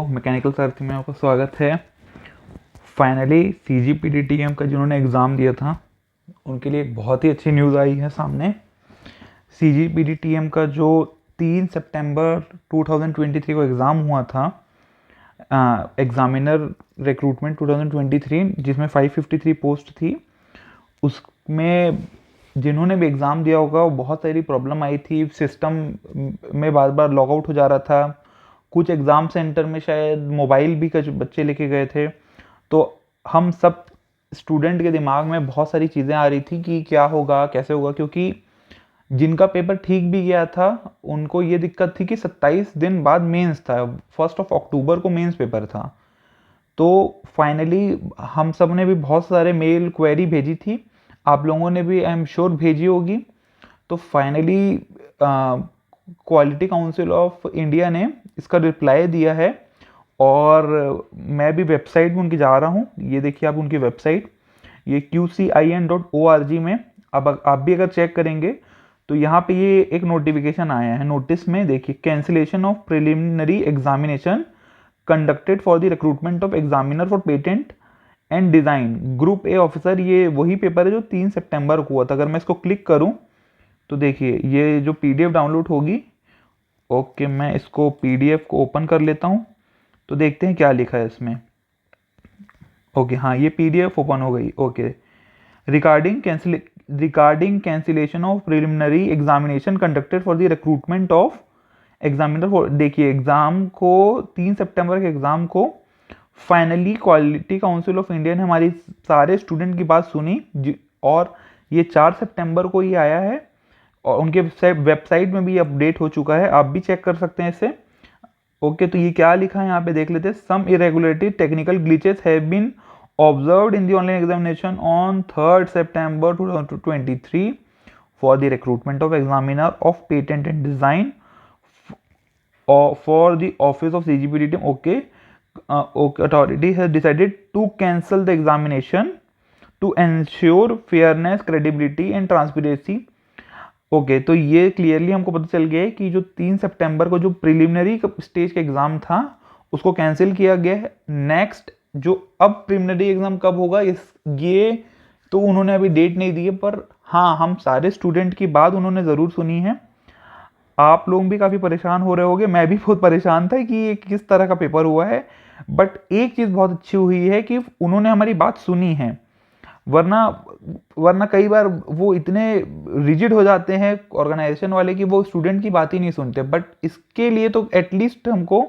Mechanical search में आपका स्वागत है। फाइनली CGPDTM का जिन्होंने एग्ज़ाम दिया था उनके लिए एक बहुत ही अच्छी न्यूज़ आई है सामने। CGPDTM का जो 3 सितंबर 2023 को एग्ज़ाम हुआ था, एग्ज़ामिनर रिक्रूटमेंट 2023, जिसमें 553 पोस्ट थी, उसमें जिन्होंने भी एग्ज़ाम दिया होगा वो बहुत सारी प्रॉब्लम आई थी। सिस्टम में बार बार लॉग आउट हो जा रहा था। कुछ एग्ज़ाम सेंटर में शायद मोबाइल भी कुछ बच्चे लेके गए थे। तो हम सब स्टूडेंट के दिमाग में बहुत सारी चीज़ें आ रही थी कि क्या होगा, कैसे होगा, क्योंकि जिनका पेपर ठीक भी गया था उनको ये दिक्कत थी कि 27 दिन बाद मेंस था। 1 अक्टूबर को मेंस पेपर था। तो फाइनली हम सब ने भी बहुत सारे मेल क्वेरी भेजी थी, आप लोगों ने भी आई एम श्योर भेजी होगी। तो finally quality council of India ने इसका रिप्लाई दिया है और मैं भी वेबसाइट में उनकी जा रहा हूँ। ये देखिए आप उनकी वेबसाइट, ये qcin.org में अब आप भी अगर चेक करेंगे तो यहाँ पे ये एक नोटिफिकेशन आया है। नोटिस में देखिए, cancellation of preliminary examination conducted for the recruitment of examiner for patent and design group A officer. ये वही पेपर है जो 3 सितंबर को हुआ था। अगर मैं इसको क्लिक करूं तो देखिए ये जो PDF डाउनलोड होगी, ओके मैं इसको PDF को ओपन कर लेता हूं तो देखते हैं क्या लिखा है इसमें। ओके हाँ, ये PDF ओपन हो गई। Okay, regarding cancellation of preliminary examination conducted for the recruitment of examiner for. देखिए एग्जाम को 3 सितंबर के एग्जाम को finally quality council of India ने हमारी सारे स्टूडेंट की बात सुनी और ये 4 सितंबर को ही आया है और उनके वेबसाइट में भी अपडेट हो चुका है, आप भी चेक कर सकते हैं इसे। ओके, तो ये क्या लिखा है यहाँ पे देख लेते हैं। Some irregularity technical glitches have been observed in the online examination on 3 September 2023 for the recruitment of examiner of patent and design for the office of CGPDTM. Okay, authority has decided to cancel the examination to ensure fairness, credibility and transparency. Okay, तो ये clearly हमको पता चल गया है कि जो 3 सितंबर को जो प्रिलिमिनरी स्टेज का एग्जाम था उसको कैंसिल किया गया है। नेक्स्ट जो अब प्रिलिमिनरी एग्जाम कब होगा ये तो उन्होंने अभी डेट नहीं दी है, पर हाँ हम सारे स्टूडेंट की बात उन्होंने ज़रूर सुनी है। आप लोग भी काफ़ी परेशान हो रहे होंगे, मैं भी बहुत परेशान था कि ये किस तरह का पेपर हुआ है। बट एक चीज़ बहुत अच्छी हुई है कि उन्होंने हमारी बात सुनी है, वरना कई बार वो इतने रिजिड हो जाते हैं ऑर्गेनाइजेशन वाले कि वो स्टूडेंट की बात ही नहीं सुनते। बट इसके लिए तो एटलीस्ट हमको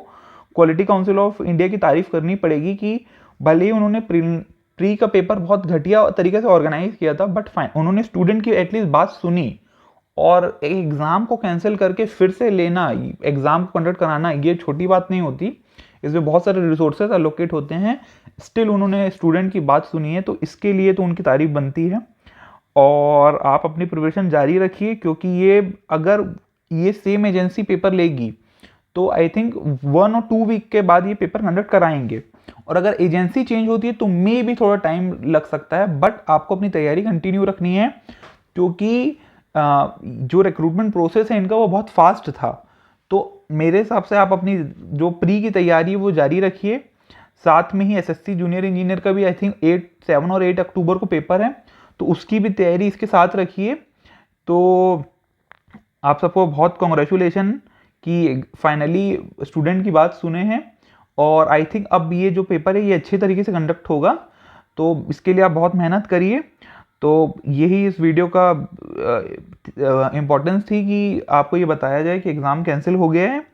क्वालिटी काउंसिल ऑफ इंडिया की तारीफ करनी पड़ेगी कि भले ही उन्होंने प्री का पेपर बहुत घटिया तरीके से ऑर्गेनाइज किया था, बट फाइन उन्होंने स्टूडेंट की एटलीस्ट बात सुनी और एग्ज़ाम को कैंसिल करके फिर से लेना, एग्ज़ाम को कंडक्ट कराना, ये छोटी बात नहीं होती। इसमें बहुत सारे रिसोर्सेज एलोकेट होते हैं। स्टिल उन्होंने स्टूडेंट की बात सुनी है, तो इसके लिए तो उनकी तारीफ बनती है। और आप अपनी प्रिपरेशन जारी रखिए, क्योंकि ये अगर ये सेम एजेंसी पेपर लेगी तो आई थिंक 1 और 2 वीक के बाद ये पेपर कंडक्ट कराएंगे। और अगर एजेंसी चेंज होती है तो मे भी थोड़ा टाइम लग सकता है, बट आपको अपनी तैयारी कंटिन्यू रखनी है, क्योंकि जो रिक्रूटमेंट प्रोसेस है इनका वो बहुत फास्ट था। तो मेरे हिसाब से आप अपनी जो प्री की तैयारी है वो जारी रखिए। साथ में ही SSC जूनियर इंजीनियर का भी आई थिंक 7 और 8 अक्टूबर को पेपर है, तो उसकी भी तैयारी इसके साथ रखिए। तो आप सबको बहुत कॉन्ग्रेचुलेशन कि फाइनली स्टूडेंट की बात सुने हैं और आई थिंक अब ये जो पेपर है ये अच्छे तरीके से कंडक्ट होगा, तो इसके लिए आप बहुत मेहनत करिए। तो यही इस वीडियो का इम्पोर्टेंस थी कि आपको ये बताया जाए कि एग्ज़ाम कैंसिल हो गया है।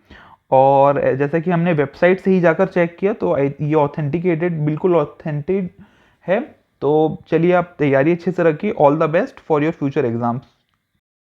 और जैसा कि हमने वेबसाइट से ही जाकर चेक किया तो ये ऑथेंटिकेटेड, बिल्कुल ऑथेंटिक है। तो चलिए आप तैयारी अच्छे से रखिए। All the best for your future exams.